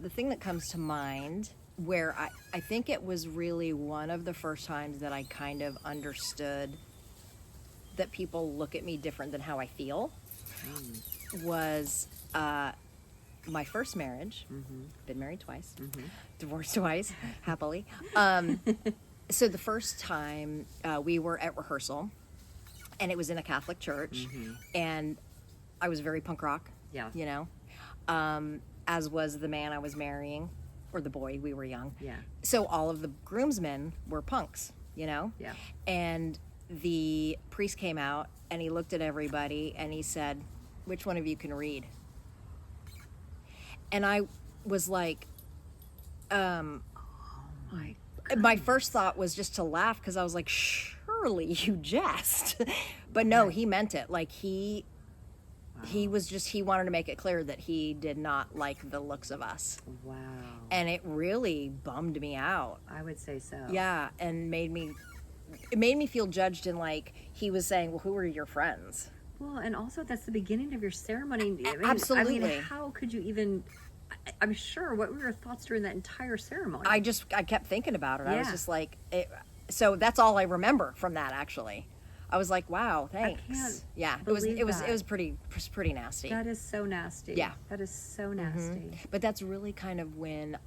The thing that comes to mind where I think it was really one of the first times that I kind of understood that people look at me different than how I feel was my first marriage. Been married twice, divorced twice, happily. So the first time we were at rehearsal, and it was in a Catholic church, and I was very punk rock, you know, as was the man I was marrying, or the boy, we were young. So all of the groomsmen were punks, you know? And the priest came out, and he looked at everybody, and he said, "Which one of you can read?" And I was like, my first thought was just to laugh, because I was like, surely you jest. But no, he meant it. Like he was just, he wanted to make it clear that he did not like the looks of us. Wow. And it really bummed me out. I would say so. Yeah, and it made me feel judged, and like he was saying, well, who are your friends? Well, and also that's the beginning of your ceremony. Absolutely. I mean, how could you even... I'm sure, what were your thoughts during that entire ceremony? I kept thinking about it. I was just like, so that's all I remember from that, actually. I was like, wow, thanks. It was pretty nasty. That is so nasty. Yeah. That is so nasty. But that's really kind of when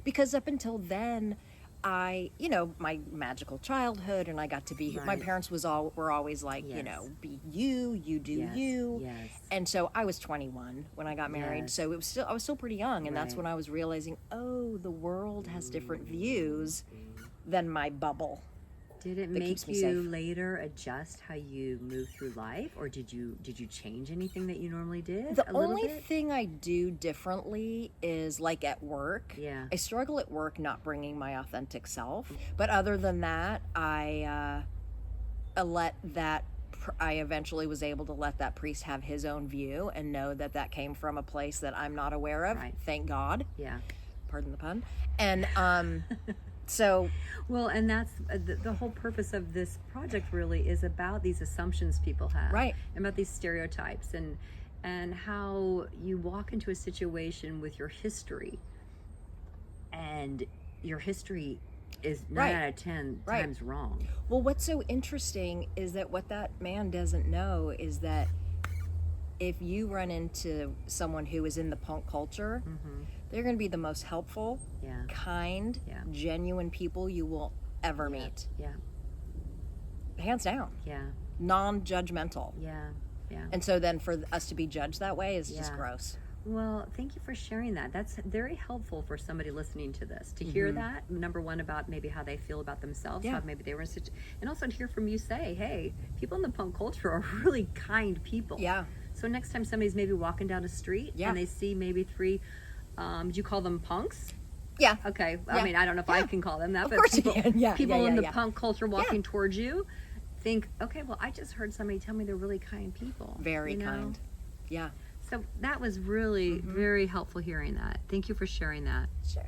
because up until then, my magical childhood, and I got to be, my parents were always like, you know, be you do you. Yes. And so I was 21 when I got married. So I was still pretty young, and that's when I was realizing, oh, the world has different views than my bubble. Did it make you later adjust how you move through life, or did you change anything that you normally did? The only thing I do differently is like at work. Yeah. I struggle at work not bringing my authentic self. But other than that, I eventually was able to let that priest have his own view and know that came from a place that I'm not aware of. Right. Thank God. Yeah. Pardon the pun. And so, well, and that's the whole purpose of this project really is about these assumptions people have, right? About these stereotypes and how you walk into a situation with your history, and your history is 9 out of 10 times wrong. Well, what's so interesting is that what that man doesn't know is that if you run into someone who is in the punk culture, they're going to be the most helpful, kind, genuine people you will ever meet. Yeah. Hands down. Yeah. Non-judgmental. Yeah. Yeah. And so then for us to be judged that way is just gross. Well, thank you for sharing that. That's very helpful for somebody listening to this, to hear that, number one, about maybe how they feel about themselves, how maybe they were in such, and also to hear from you say, hey, people in the punk culture are really kind people. Yeah. So next time somebody's maybe walking down a street and they see maybe 3, do you call them punks? Yeah. Okay. I mean, I don't know if I can call them that, but course people, you can. Yeah. people in the punk culture walking towards you think, okay, well, I just heard somebody tell me they're really kind people. Very kind. Yeah. So that was really very helpful hearing that. Thank you for sharing that. Sure.